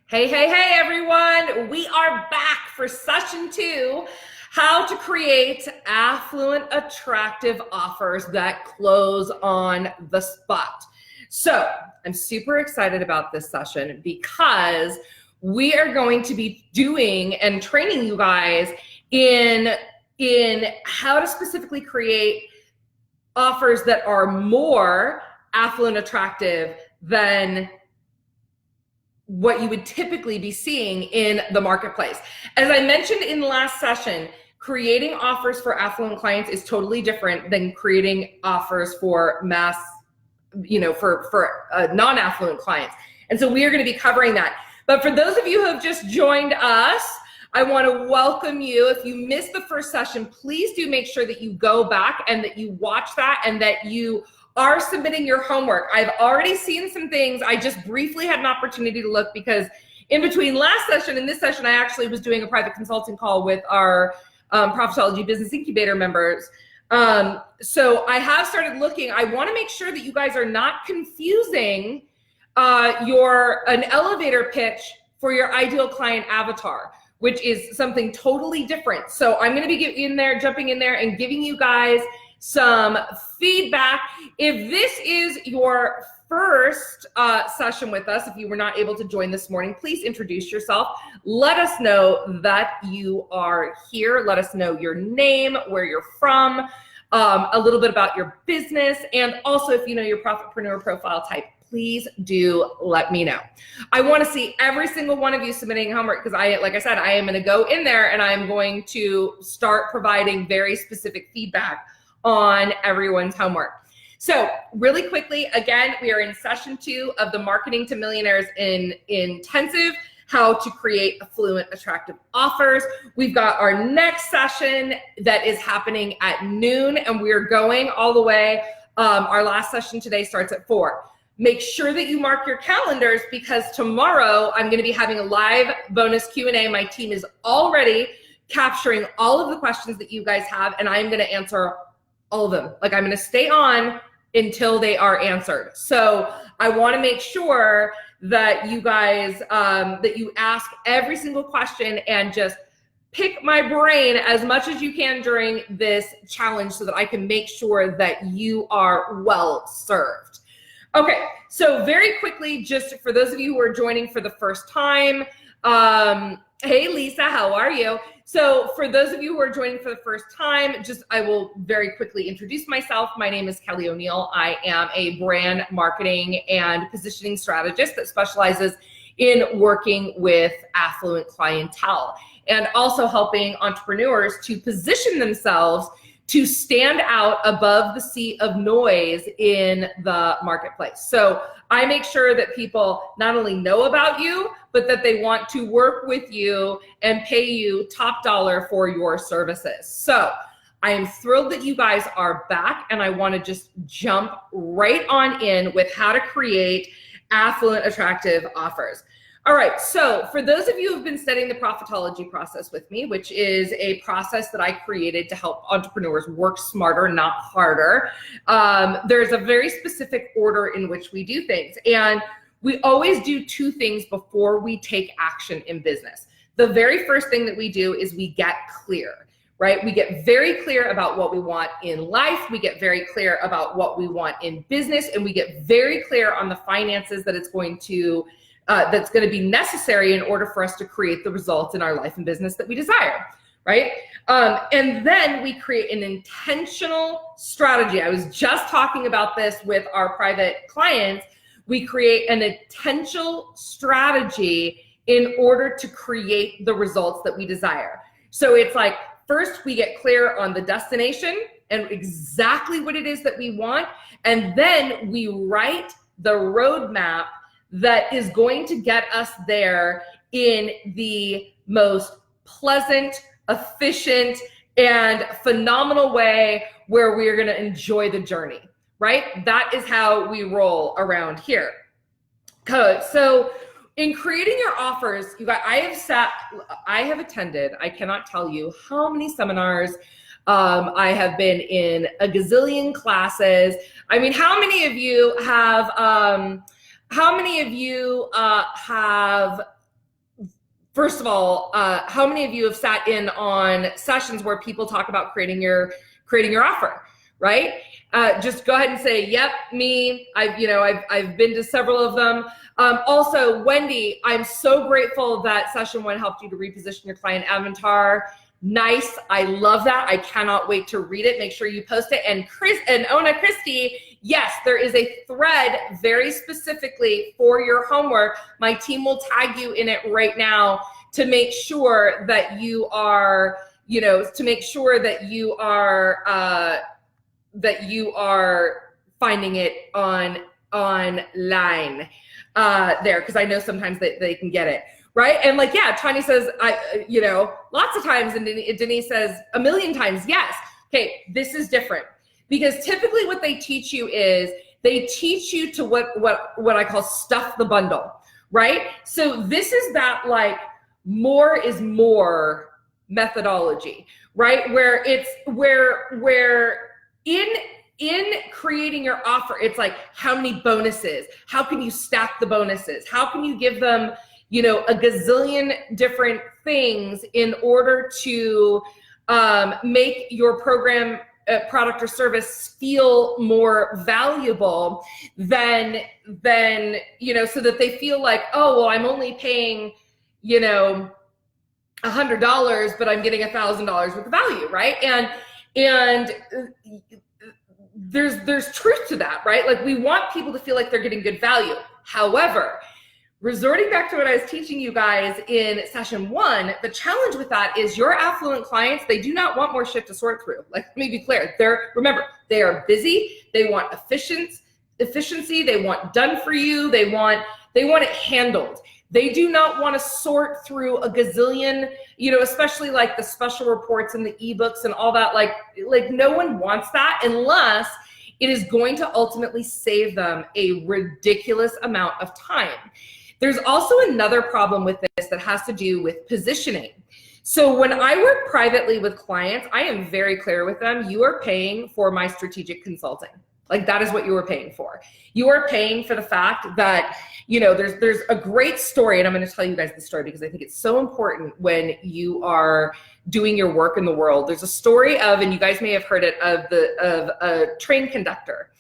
Hey, everyone. We are back for session 2, how to create affluent, attractive offers that close on the spot. So I'm super excited about this session because we are going to be doing and training you guys in how to specifically create offers that are more affluent, attractive than what you would typically be seeing in the marketplace. As I mentioned in the last session, creating offers for affluent clients is totally different than creating offers for mass, for non-affluent clients. And so we are going to be covering that. But for those of you who have just joined us, I want to welcome you. If you missed the first session, please do make sure that you go back and that you watch that and that you are submitting your homework. I've already seen some things. I just briefly had an opportunity to look because in between last session and this session, I actually was doing a private consulting call with our Profitology Business Incubator members. So I have started looking. I want to make sure that you guys are not confusing an elevator pitch for your ideal client avatar, which is something totally different. So I'm going to be jumping in there and giving you guys some feedback. If this is your first session with us, if you were not able to join this morning, please introduce yourself. Let us know that you are here. Let us know your name, where you're from, a little bit about your business, and also if you know your Profitpreneur profile type, please do let me know. I want to see every single one of you submitting homework because like I said, I am going to go in there and I'm going to start providing very specific feedback on everyone's homework. So really quickly, again, we are in session 2 of the Marketing to Millionaires intensive, how to create affluent, attractive offers. We've got our next session that is happening at noon and we're going all the way. Our last session today starts at 4. Make sure that you mark your calendars because tomorrow I'm going to be having a live bonus Q&A. My team is already capturing all of the questions that you guys have and I'm going to answer all of them. Like I'm going to stay on until they are answered. So I want to make sure that you guys, that you ask every single question and just pick my brain as much as you can during this challenge so that I can make sure that you are well served. Okay, so very quickly, just for those of you who are joining for the first time, hey Lisa, how are you? So for those of you who are joining for the first time, I will very quickly introduce myself. My name is Kelly O'Neill. I am a brand marketing and positioning strategist that specializes in working with affluent clientele and also helping entrepreneurs to position themselves to stand out above the sea of noise in the marketplace. So I make sure that people not only know about you, but that they want to work with you and pay you top dollar for your services. So I am thrilled that you guys are back and I want to just jump right on in with how to create affluent, attractive offers. All right, so for those of you who've been studying the Profitology process with me, which is a process that I created to help entrepreneurs work smarter, not harder, there's a very specific order in which we do things. And we always do 2 things before we take action in business. The very first thing that we do is we get clear, right? We get very clear about what we want in life. We get very clear about what we want in business, and we get very clear on the finances that it's going to that's going to be necessary in order for us to create the results in our life and business that we desire, right? And then we create an intentional strategy. I was just talking about this with our private clients. We create an intentional strategy in order to create the results that we desire. So it's like, first we get clear on the destination and exactly what it is that we want. And then we write the roadmap that is going to get us there in the most pleasant, efficient, and phenomenal way where we are going to enjoy the journey, right? That is how we roll around here. So in creating your offers, you guys, I have attended, I cannot tell you how many seminars. I have been in a gazillion classes. I mean, how many of you have first of all, how many of you have sat in on sessions where people talk about creating your offer, right? Just go ahead and say, yep, me. I've been to several of them. Also, Wendy, I'm so grateful that session 1 helped you to reposition your client avatar. Nice. I love that. I cannot wait to read it. Make sure you post it. And Chris and Ona Christie, yes, there is a thread very specifically for your homework. My team will tag you in it right now to make sure that you are, finding it online there, because I know sometimes they can get it. Right. And like, yeah, Tanya says, lots of times. And Denise says a million times, yes. Okay, this is different, because typically what they teach you is they teach you to what I call stuff the bundle, right? So this is that like more is more methodology, right? Where it's where in creating your offer, it's like, how many bonuses? How can you stack the bonuses? How can you give them a gazillion different things in order to make your program, product or service feel more valuable than so that they feel like, oh, well, I'm only paying, $100, but I'm getting $1,000 worth of value, right? And there's truth to that, right? Like, we want people to feel like they're getting good value. However, resorting back to what I was teaching you guys in session 1, the challenge with that is your affluent clients, they do not want more shit to sort through. Like, let me be clear. Remember, they are busy. They want efficiency. They want done for you. They want it handled. They do not want to sort through a gazillion, especially like the special reports and the ebooks and all that. Like no one wants that unless it is going to ultimately save them a ridiculous amount of time. There's also another problem with this that has to do with positioning. So when I work privately with clients, I am very clear with them, you are paying for my strategic consulting. Like, that is what you are paying for. You are paying for the fact that, there's a great story, and I'm going to tell you guys the story because I think it's so important when you are doing your work in the world. There's a story of, and you guys may have heard it, of a train conductor.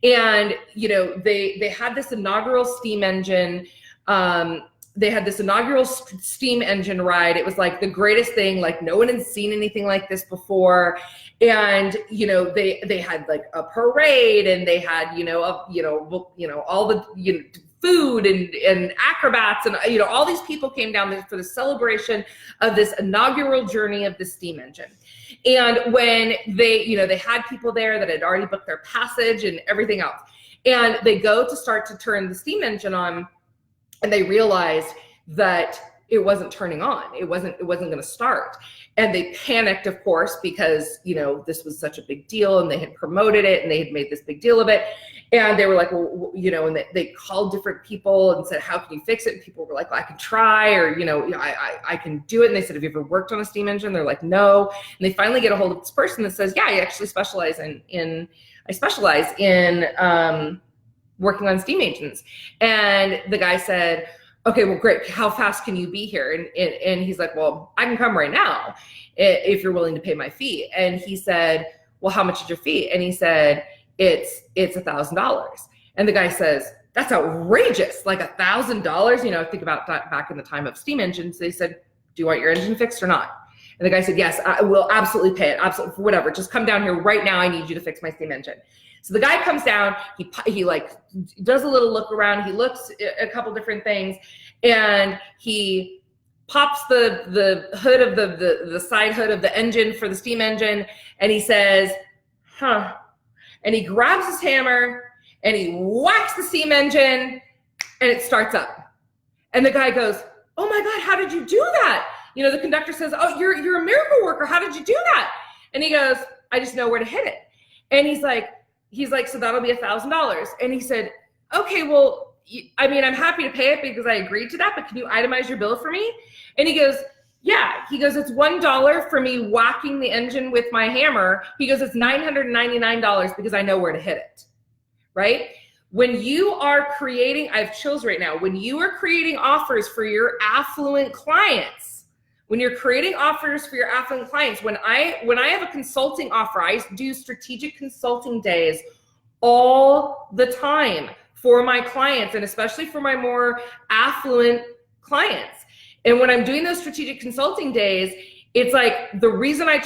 And, they had this inaugural steam engine. They had this inaugural steam engine ride. It was like the greatest thing. Like, no one had seen anything like this before. And, they had like a parade, and they had, all the, food and acrobats, and, all these people came down there for the celebration of this inaugural journey of the steam engine. And when they had people there that had already booked their passage and everything else. And they go to start to turn the steam engine on, and they realized that it wasn't turning on. It wasn't going to start. And they panicked, of course, because, this was such a big deal, and they had promoted it, and they had made this big deal of it. And they were like, well, and they called different people and said, how can you fix it? And people were like, well, I can try, or, I can do it. And they said, have you ever worked on a steam engine? They're like, no. And they finally get a hold of this person that says, yeah, I actually specialize in working on steam engines. And the guy said, okay, well, great. How fast can you be here? And he's like, well, I can come right now if you're willing to pay my fee. And he said, well, how much is your fee? And he said, it's $1,000. And the guy says, that's outrageous. Like $1,000, think about that back in the time of steam engines. They said, do you want your engine fixed or not? And the guy said, yes, I will absolutely pay it. Absolutely, whatever. Just come down here right now. I need you to fix my steam engine. So the guy comes down, he like does a little look around, he looks at a couple different things, and he pops the hood of the side hood of the engine for the steam engine, and he says, huh. And he grabs his hammer and he whacks the steam engine, and it starts up. And the guy goes, oh my God, how did you do that? The conductor says, oh, you're a miracle worker. How did you do that? And he goes, I just know where to hit it. And he's like, so that'll be $1,000. And he said, okay, well, I'm happy to pay it because I agreed to that, but can you itemize your bill for me? And he goes, yeah. He goes, it's $1 for me whacking the engine with my hammer. He goes, it's $999 because I know where to hit it, right? When you are creating, I have chills right now, when you are creating offers for your affluent clients, when I have a consulting offer, I do strategic consulting days all the time for my clients, and especially for my more affluent clients. And when I'm doing those strategic consulting days, it's like the reason I'll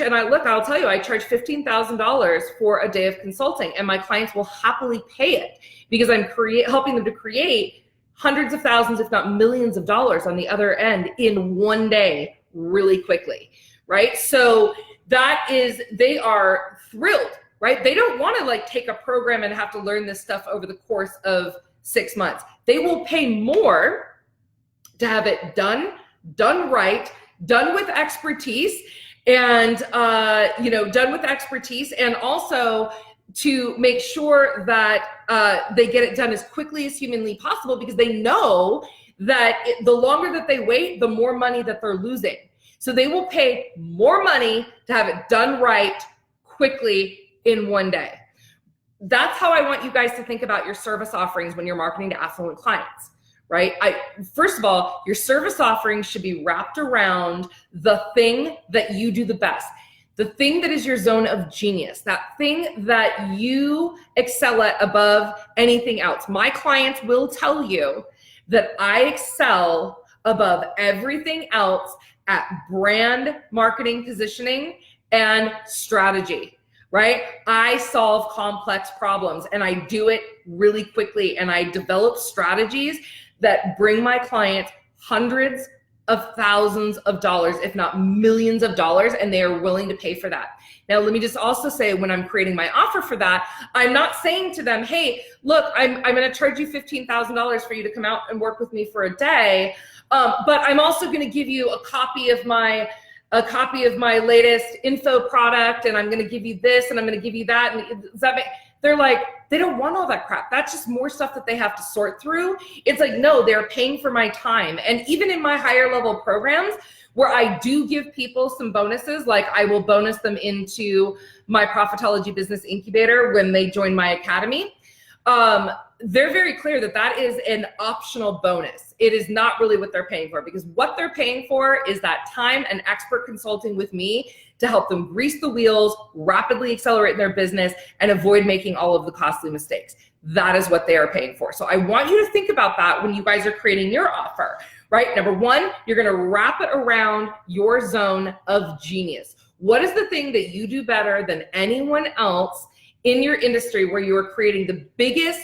tell you, I charge $15,000 for a day of consulting, and my clients will happily pay it because I'm helping them to create hundreds of thousands, if not millions of dollars on the other end in one day really quickly, right? So they are thrilled, right? They don't want to like take a program and have to learn this stuff over the course of 6 months. They will pay more to have it done right, done with expertise, and also to make sure that they get it done as quickly as humanly possible, because they know that the longer that they wait, the more money that they're losing. So they will pay more money to have it done right quickly in one day. That's how I want you guys to think about your service offerings when you're marketing to affluent clients. Right? First of all, your service offerings should be wrapped around the thing that you do the best, the thing that is your zone of genius, that thing that you excel at above anything else. My clients will tell you that I excel above everything else at brand marketing, positioning, and strategy. Right? I solve complex problems, and I do it really quickly, and I develop strategies that bring my clients hundreds of thousands of dollars, if not millions of dollars, and they are willing to pay for that. Now, let me just also say, when I'm creating my offer for that, I'm not saying to them, hey, look, I'm going to charge you $15,000 for you to come out and work with me for a day, but I'm also going to give you a copy of my latest info product, and I'm going to give you this, and I'm going to give you that. And does that make? They're like, they don't want all that crap. That's just more stuff that they have to sort through. It's like, no, they're paying for my time. And even in my higher level programs, where I do give people some bonuses, like I will bonus them into my Profitology Business Incubator when they join my academy. They're very clear that that is an optional bonus. It is not really what they're paying for, because what they're paying for is that time and expert consulting with me to help them grease the wheels, rapidly accelerate their business, and avoid making all of the costly mistakes. That is what they are paying for. So I want you to think about that when you guys are creating your offer, right? Number one, you're going to wrap it around your zone of genius. What is the thing that you do better than anyone else in your industry, where you are creating the biggest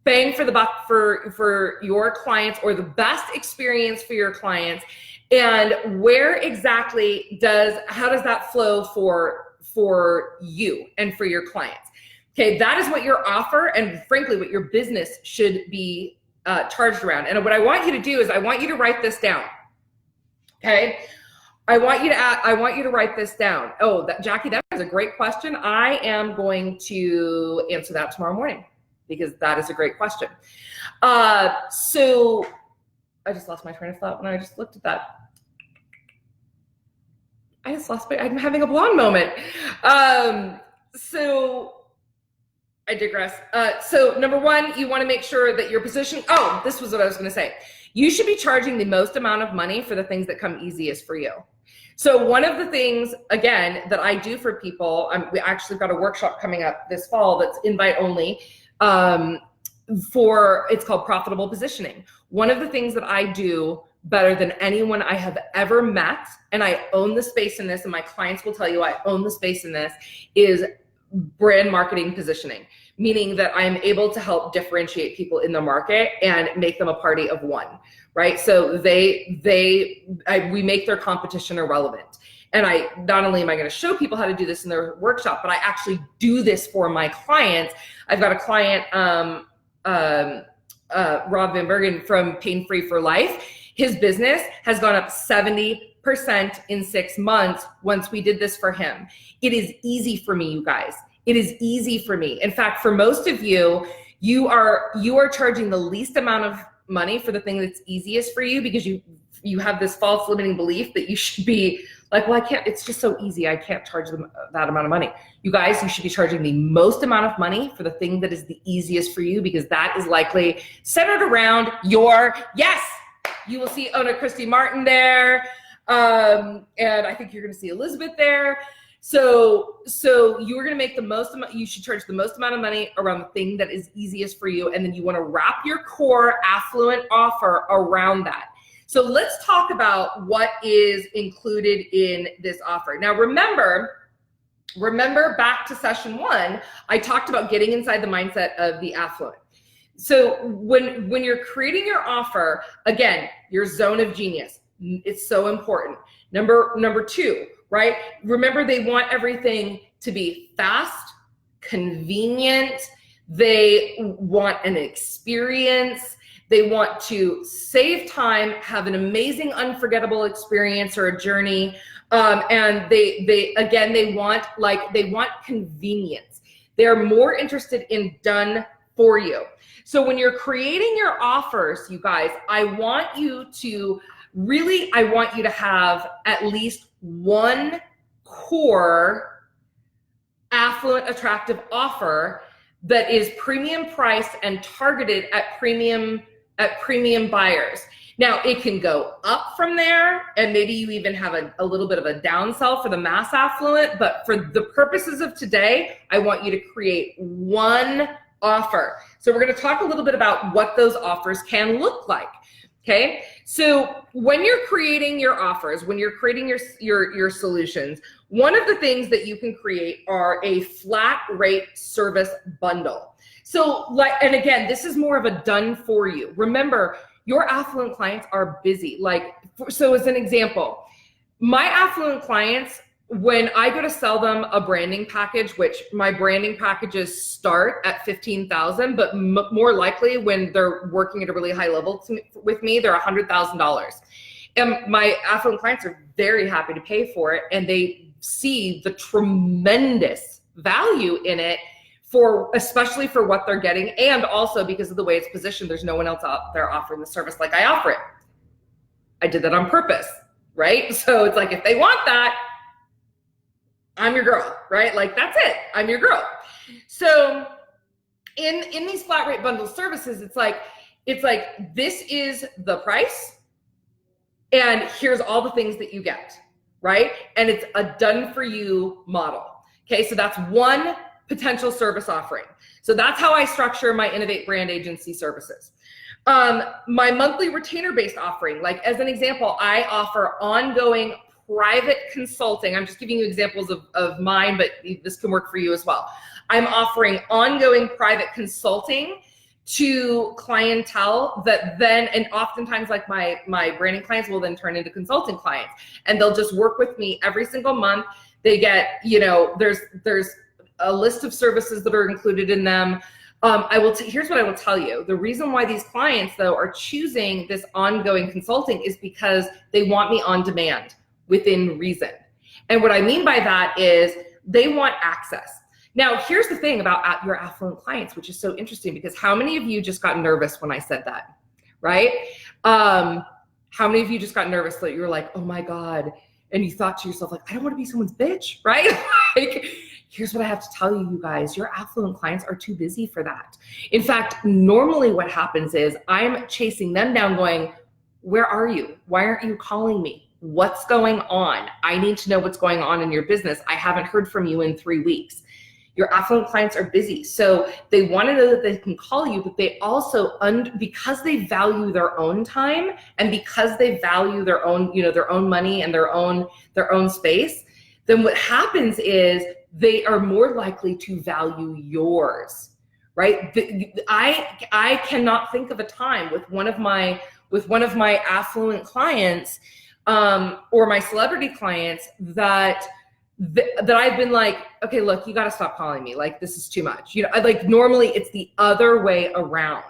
bang for the buck for your clients, or the best experience for your clients? And where exactly how does that flow for you and for your clients? Okay, that is what your offer, and frankly, what your business should be charged around. And what I want you to do is I want you to write this down. Okay, I want you to write this down. Oh, Jackie, that is a great question. I am going to answer that tomorrow morning, because that is a great question. So I just lost my train of thought when I just looked at that. I'm having a blonde moment. So I digress. So number one, you want to make sure that your position, this was what I was going to say. You should be charging the most amount of money for the things that come easiest for you. So one of the things, again, that I do for people, we actually got a workshop coming up this fall that's invite only, it's called Profitable Positioning. One of the things that I do better than anyone I have ever met, and I own the space in this, and my clients will tell you I own the space in this, is brand marketing positioning, meaning that I'm able to help differentiate people in the market and make them a party of one, right? So we make their competition irrelevant. And not only am I going to show people how to do this in their workshop, but I actually do this for my clients. I've got a client, Rob Van Bergen from Pain Free for Life. His business has gone up 70% in 6 months once we did this for him. It is easy for me, you guys. It is easy for me. In fact, for most of you, you are charging the least amount of money for the thing that's easiest for you, because you have this false limiting belief that you should be Like, well, I can't, it's just so easy. I can't charge them that amount of money. You guys, you should be charging the most amount of money for the thing that is the easiest for you, because that is likely centered around your, yes, you will see owner Christy Martin there. And I think you're going to see Elizabeth there. So you're going to make the most amount, you should charge the most amount of money around the thing that is easiest for you. And then you want to wrap your core affluent offer around that. So let's talk about what is included in this offer. Now, remember back to session 1, I talked about getting inside the mindset of the affluent. So when you're creating your offer, again, your zone of genius, it's so important. Number 2, right? Remember, they want everything to be fast, convenient. They want an experience. They want to save time, have an amazing, unforgettable experience or a journey. And they want convenience. They're more interested in done for you. So when you're creating your offers, you guys, I want you to have at least one core affluent attractive offer that is premium priced and targeted at premium buyers. Now, it can go up from there, and maybe you even have a little bit of a downsell for the mass affluent, but for the purposes of today, I want you to create one offer. So we're going to talk a little bit about what those offers can look like. Okay, so when you're creating your offers, when you're creating your solutions, one of the things that you can create are a flat rate service bundle. So and again, this is more of a done for you. Remember, your affluent clients are busy. So as an example, my affluent clients, when I go to sell them a branding package, which my branding packages start at $15,000, but more likely when they're working at a really high level with me, they're $100,000. And my affluent clients are very happy to pay for it, and they see the tremendous value in it, especially for what they're getting, and also because of the way it's positioned. There's no one else out there offering the service like I offer it. I did that on purpose, right? So it's like, if they want that, I'm your girl, right? Like, that's it. I'm your girl. So in these flat rate bundle services, it's like, this is the price, and here's all the things that you get, right? And it's a done for you model. Okay. So that's one potential service offering. So that's how I structure my Innovate Brand Agency services. My monthly retainer based offering, like as an example, I offer ongoing private consulting. I'm just giving you examples of mine, but this can work for you as well. I'm offering ongoing private consulting to clientele that then, and oftentimes like my branding clients will then turn into consulting clients, and they'll just work with me every single month. They get, there's a list of services that are included in them. Here's what I will tell you. The reason why these clients though are choosing this ongoing consulting is because they want me on demand, within reason. And what I mean by that is they want access. Now, here's the thing about your affluent clients, which is so interesting, because how many of you just got nervous when I said that, right? How many of you just got nervous that you were like, oh my God, and you thought to yourself, like, I don't want to be someone's bitch, right? Like, here's what I have to tell you, you guys, your affluent clients are too busy for that. In fact, normally what happens is I'm chasing them down going, where are you? Why aren't you calling me? What's going on? I need to know what's going on in your business. I haven't heard from you in 3 weeks. Your affluent clients are busy. So they want to know that they can call you, but they also, because they value their own time, and because they value their own, their own money and their own space, then what happens is they are more likely to value yours, right? I cannot think of a time with one of my affluent clients, or my celebrity clients that I've been like, okay, look, you got to stop calling me. Like, this is too much. Normally it's the other way around,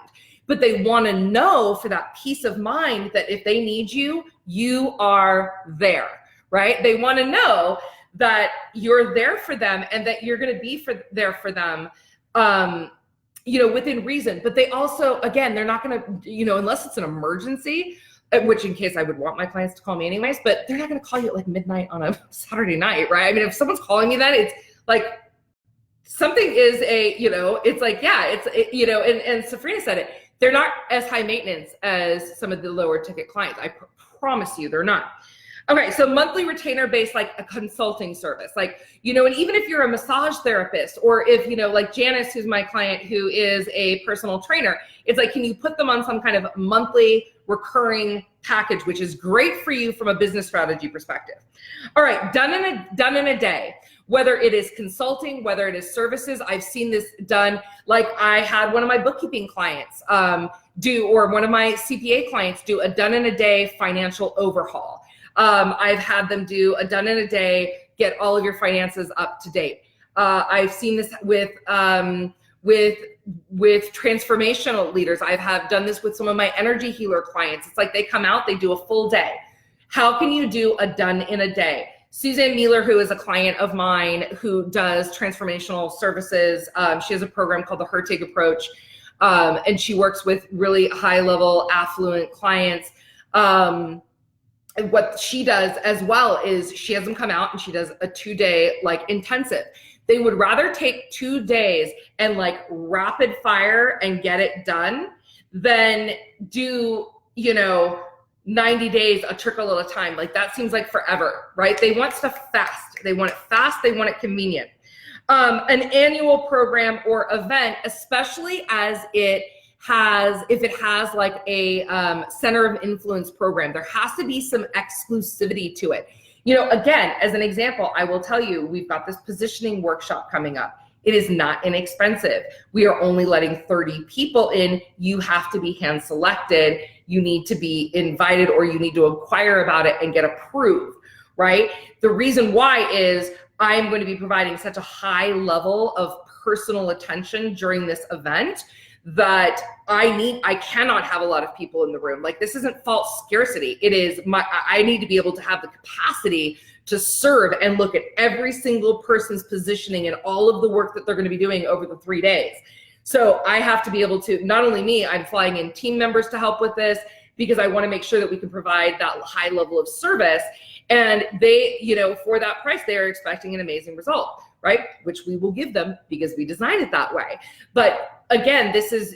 but they want to know for that peace of mind that if they need you, you are there, right? They want to know that you're there for them and that you're going to be there for them, within reason. But they also, again, they're not going to, unless it's an emergency, which in case I would want my clients to call me anyways, but they're not going to call you at like midnight on a Saturday night, right? I mean, if someone's calling me then, it's like something is it's like, yeah, and Safrina said it, they're not as high maintenance as some of the lower ticket clients. I promise you they're not. Okay, so monthly retainer based, like a consulting service, like, and even if you're a massage therapist, or if, like Janice, who's my client, who is a personal trainer, it's like, can you put them on some kind of monthly recurring package, which is great for you from a business strategy perspective. All right, done in a day, whether it is consulting, whether it is services. I've seen this done, like I had one of my bookkeeping clients or one of my CPA clients do a done in a day financial overhaul. I've had them do a done in a day, get all of your finances up to date. I've seen this with transformational leaders. I've done this with some of my energy healer clients. It's like they come out, they do a full day. How can you do a done in a day? Suzanne Mueller, who is a client of mine who does transformational services, she has a program called the Hertig Approach, and she works with really high level affluent clients. And what she does as well is she has them come out and she does a 2-day like intensive. They would rather take 2 days and like rapid fire and get it done than do, 90 days, a trickle at a time. Like that seems like forever, right? They want stuff fast. They want it fast. They want it convenient. An annual program or event, especially if it has like a center of influence program, there has to be some exclusivity to it. Again, as an example, I will tell you, we've got this positioning workshop coming up. It is not inexpensive. We are only letting 30 people in. You have to be hand selected. You need to be invited, or you need to inquire about it and get approved, right? The reason why is I'm going to be providing such a high level of personal attention during this event that I cannot have a lot of people in the room. Like, this isn't false scarcity. It is I need to be able to have the capacity to serve and look at every single person's positioning and all of the work that they're going to be doing over the 3 days. So I have to be able to, not only me, I'm flying in team members to help with this, because I want to make sure that we can provide that high level of service. And they, for that price, they are expecting an amazing result, right? Which we will give them because we designed it that way. But again, it is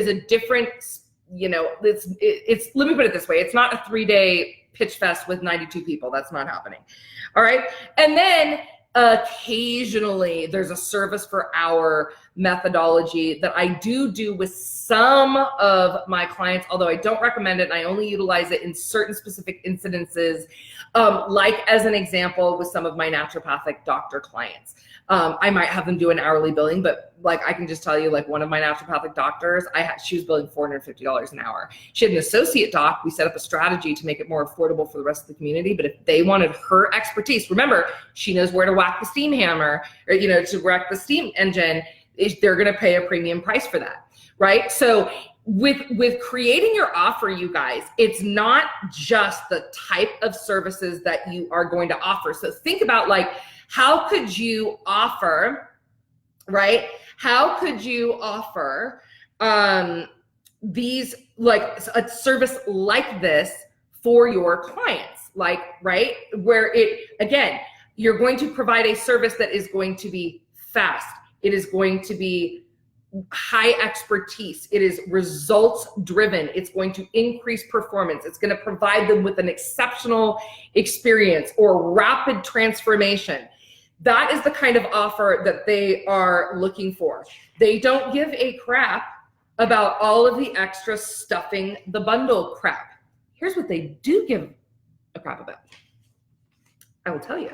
a different, it's let me put it this way. It's not a 3-day pitch fest with 92 people. That's not happening. All right. And then occasionally there's a service for hour methodology that I do with some of my clients, although I don't recommend it and I only utilize it in certain specific incidences, like as an example with some of my naturopathic doctor clients. I might have them do an hourly billing, but like I can just tell you, like one of my naturopathic doctors, she was billing $450 an hour. She had an associate doc. We set up a strategy to make it more affordable for the rest of the community. But if they wanted her expertise, remember, she knows where to whack the steam hammer, or to whack the steam engine. They're going to pay a premium price for that, right? So with creating your offer, you guys, it's not just the type of services that you are going to offer. So think about, like, how could you offer, right? How could you offer these, like a service like this for your clients? Like, right? Where again, you're going to provide a service that is going to be fast. It is going to be high expertise. It is results driven. It's going to increase performance. It's going to provide them with an exceptional experience or rapid transformation. That is the kind of offer that they are looking for. They don't give a crap about all of the extra stuffing the bundle crap. Here's what they do give a crap about. I will tell you.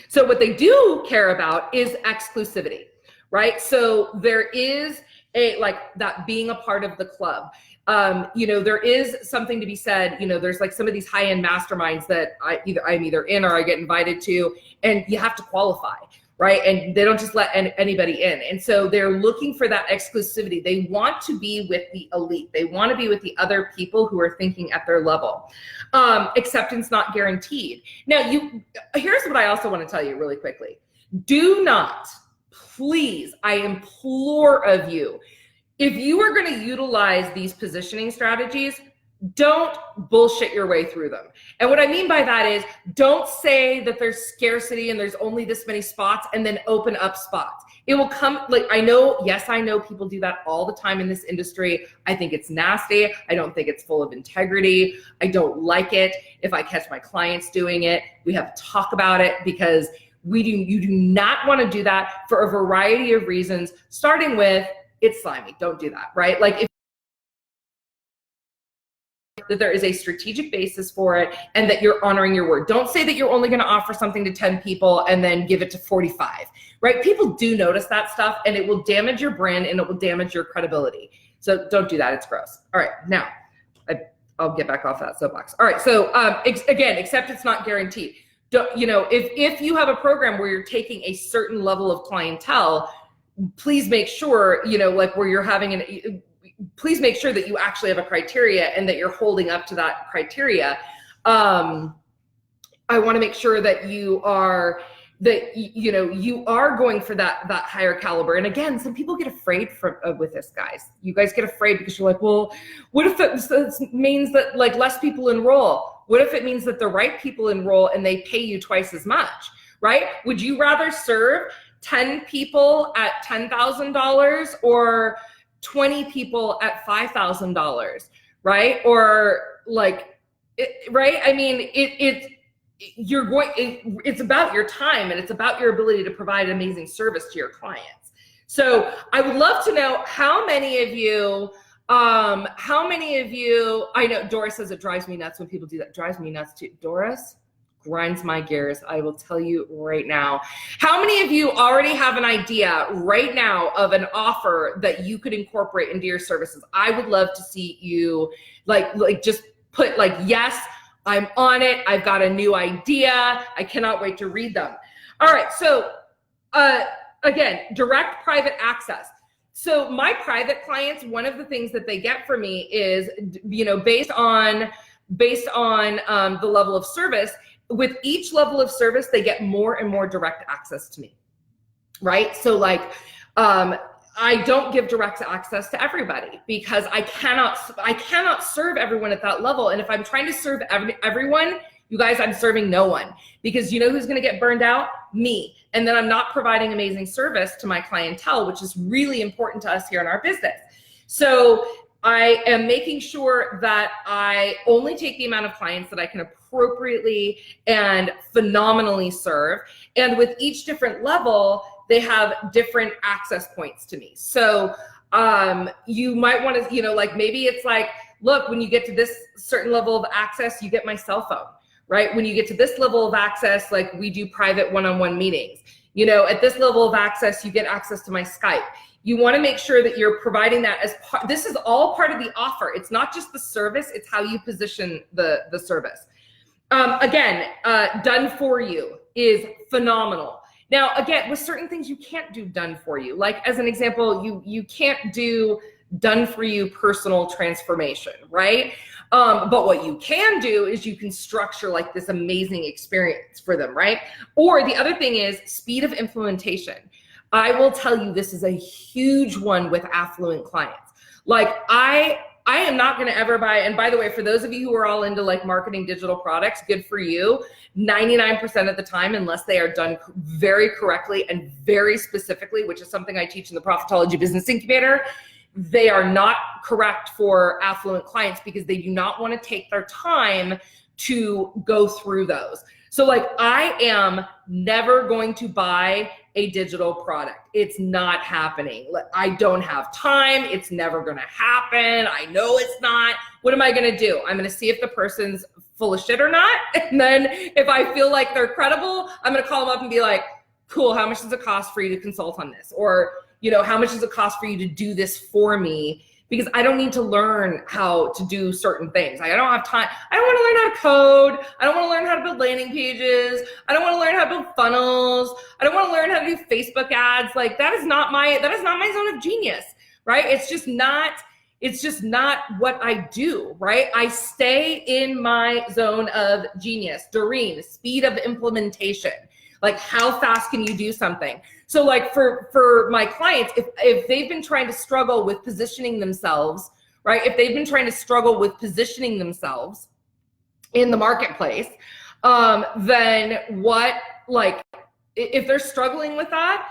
So what they do care about is exclusivity, right? So there is that being a part of the club. There is something to be said, there's like some of these high-end masterminds that I'm either in or I get invited to, and you have to qualify, right? And they don't just let anybody in. And so they're looking for that exclusivity. They want to be with the elite. They want to be with the other people who are thinking at their level. Acceptance not guaranteed. Now, here's what I also want to tell you really quickly. Do not, please, I implore of you, if you are going to utilize these positioning strategies, don't bullshit your way through them. And what I mean by that is, don't say that there's scarcity and there's only this many spots and then open up spots. It will come, like, I know people do that all the time in this industry. I think it's nasty. I don't think it's full of integrity. I don't like it. If I catch my clients doing it, we have to talk about it, because you do not want to do that for a variety of reasons, starting with it's slimy. Don't do that, right? Like, if that there is a strategic basis for it and that you're honoring your word. Don't say that you're only going to offer something to 10 people and then give it to 45, right? People do notice that stuff, and it will damage your brand and it will damage your credibility. So don't do that. It's gross. All right. Now I'll get back off that soapbox. All right. So again, except it's not guaranteed. If you have a program where you're taking a certain level of clientele, please make sure, like where you're having please make sure that you actually have a criteria and that you're holding up to that criteria. I want to make sure that you are going for that higher caliber. And again, some people get afraid with this, guys. You guys get afraid because you're like, well, what if it means that like less people enroll? What if it means that the right people enroll and they pay you twice as much, right? Would you rather serve 10 people at $10,000 or 20 people at $5,000, right? Or like, right? I mean, it's about your time, and it's about your ability to provide amazing service to your clients. So I would love to know how many of you, I know Doris says it drives me nuts when people do that. It drives me nuts too. Doris grinds my gears. I will tell you right now. How many of you already have an idea right now of an offer that you could incorporate into your services? I would love to see you like just put like, yes, I'm on it. I've got a new idea. I cannot wait to read them. All right. So again, direct private access. So my private clients, one of the things that they get from me is, based on the level of service. With each level of service, they get more and more direct access to me, right? So like, I don't give direct access to everybody because I cannot serve everyone at that level. And if I'm trying to serve everyone, you guys, I'm serving no one, because you know who's going to get burned out? Me. And then I'm not providing amazing service to my clientele, which is really important to us here in our business. So I am making sure that I only take the amount of clients that I can appropriately and phenomenally serve. And with each different level, they have different access points to me. So you might want to, like maybe it's like, look, when you get to this certain level of access, you get my cell phone, right? When you get to this level of access, like we do private one-on-one meetings. At this level of access, you get access to my Skype. You want to make sure that you're providing that as part. This is all part of the offer. It's not just the service, it's how you position the service. Again, done for you is phenomenal. Now, again, with certain things you can't do done for you. Like as an example, you can't do done for you personal transformation, right? But what you can do is you can structure like this amazing experience for them, right? Or the other thing is speed of implementation. I will tell you, this is a huge one with affluent clients. Like I am not going to ever buy, and by the way, for those of you who are all into like marketing digital products, good for you. 99% of the time, unless they are done very correctly and very specifically, which is something I teach in the Profitology Business Incubator, they are not correct for affluent clients because they do not want to take their time to go through those. So like I am never going to buy a digital product. It's not happening. I don't have time. It's never going to happen. I know it's not. What am I going to do? I'm going to see if the person's full of shit or not. And then if I feel like they're credible, I'm going to call them up and be like, cool, how much does it cost for you to consult on this? Or, how much does it cost for you to do this for me? Because I don't need to learn how to do certain things. I don't have time. I don't want to learn how to code. I don't want to learn how to build landing pages. I don't want to learn how to build funnels. I don't want to learn how to do Facebook ads. Like that is not my zone of genius, right? It's just not what I do, right? I stay in my zone of genius. Doreen, speed of implementation. Like how fast can you do something? So like for my clients, if they've been trying to struggle with positioning themselves, right? If they've been trying to struggle with positioning themselves in the marketplace, then what, like, if they're struggling with that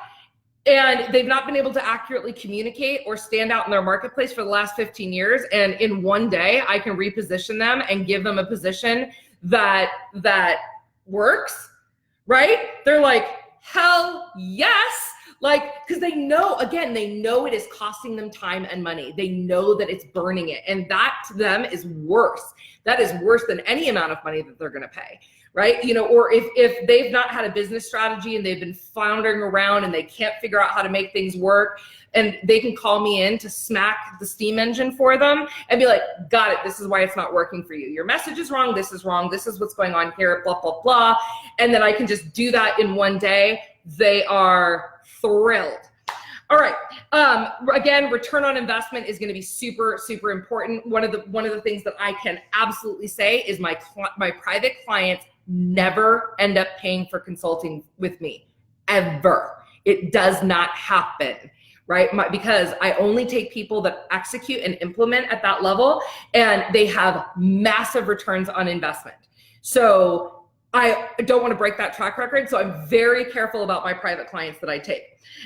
and they've not been able to accurately communicate or stand out in their marketplace for the last 15 years, and in one day I can reposition them and give them a position that works, right? They're like, hell yes. Like, because they know, again, they know it is costing them time and money. They know that it's burning it. And that to them is worse. That is worse than any amount of money that they're going to pay, right? You know, or if they've not had a business strategy and they've been floundering around and they can't figure out how to make things work, and they can call me in to smack the steam engine for them and be like, got it, this is why it's not working for you. Your message is wrong, this is what's going on here, blah, blah, blah. And then I can just do that in one day. They are thrilled. All right. Again, return on investment is going to be super, super important. One of the things that I can absolutely say is my private clients never end up paying for consulting with me, ever. It does not happen, right? Because I only take people that execute and implement at that level, and they have massive returns on investment. So I don't want to break that track record, so I'm very careful about my private clients that I take.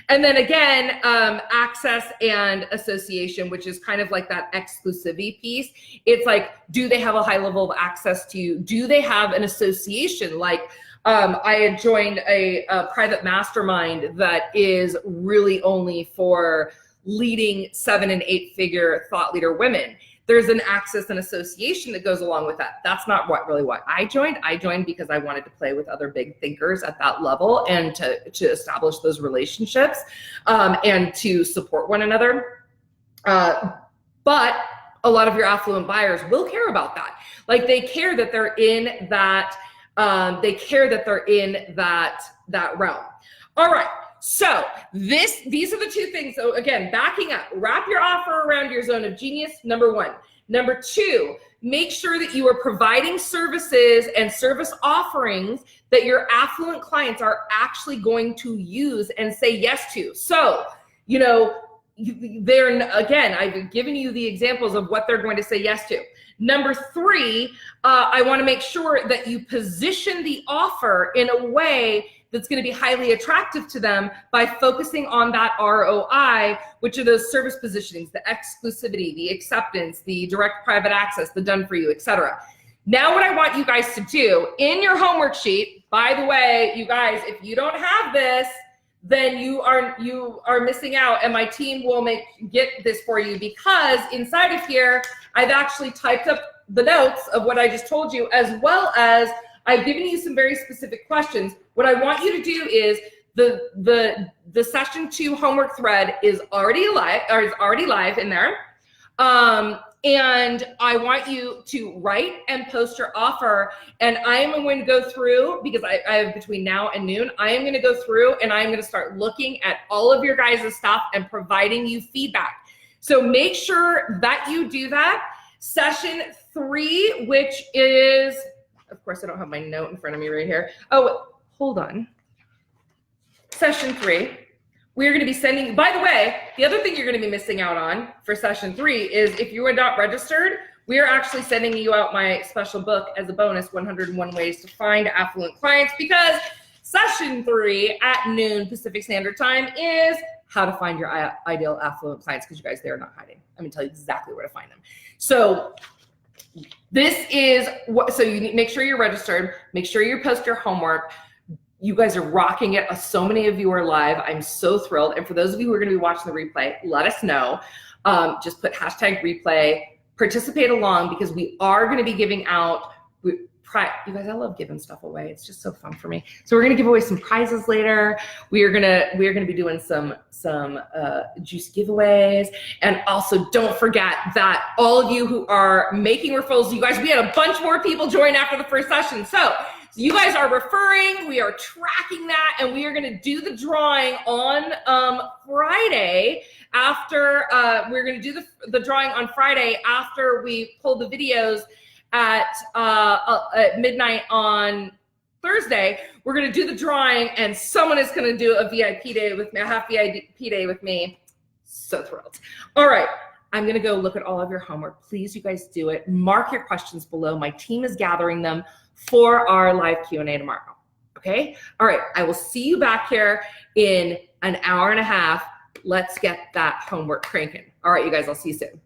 And then again, access and association, which is kind of like that exclusivity piece. It's like, do they have a high level of access to you? Do they have an association? Like, I had joined a private mastermind that is really only for leading 7- and 8-figure thought leader women. There's an access and association that goes along with that. That's not really why I joined. I joined because I wanted to play with other big thinkers at that level and to establish those relationships and to support one another. But a lot of your affluent buyers will care about that. Like, they care that they're in that. That realm. All right. So these are the two things. So again, backing up, wrap your offer around your zone of genius, number one. Number two, make sure that you are providing services and service offerings that your affluent clients are actually going to use and say yes to. So, you know, again, I've given you the examples of what they're going to say yes to. Number three, I want to make sure that you position the offer in a way that's going to be highly attractive to them by focusing on that ROI, which are those service positionings, the exclusivity, the acceptance, the direct private access, the done for you, etc. Now what I want you guys to do in your homework sheet, by the way, you guys, if you don't have this, then you are missing out, and my team will get this for you, because inside of here, I've actually typed up the notes of what I just told you, as well as I've given you some very specific questions. What I want you to do is the session 2 homework thread is already live in there. And I want you to write and post your offer. And I am going to go through, because I have between now and noon, I am going to go through and I'm going to start looking at all of your guys' stuff and providing you feedback. So make sure that you do that. Session 3, which is, of course, I don't have my note in front of me right here. Oh, hold on. Session 3. We're going to be sending, by the way, the other thing you're going to be missing out on for session 3 is, if you are not registered, we are actually sending you out my special book as a bonus, 101 Ways to Find Affluent Clients, because session 3 at noon Pacific Standard Time is how to find your ideal affluent clients, because you guys, they're not hiding. I'm going to tell you exactly where to find them. So this is what, so you need, make sure you're registered, make sure you post your homework. You guys are rocking it. So many of you are live. I'm so thrilled. And for those of you who are going to be watching the replay, let us know. Just put hashtag replay, participate along, because we are going to be giving out, you guys, I love giving stuff away. It's just so fun for me. So we're going to give away some prizes later. We are going to be doing some juice giveaways. And also, don't forget that all of you who are making referrals, you guys, we had a bunch more people join after the first session. So you guys are referring, we are tracking that, and we are going to do the drawing on Friday after, we're going to do the drawing on Friday after we pull the videos at midnight on Thursday. We're going to do the drawing, and someone is going to do a VIP day with me, a half VIP day with me. So thrilled. All right. I'm gonna go look at all of your homework. Please, you guys do it. Mark your questions below. My team is gathering them for our live Q&A tomorrow, okay? All right, I will see you back here in an hour and a half. Let's get that homework cranking. All right, you guys, I'll see you soon.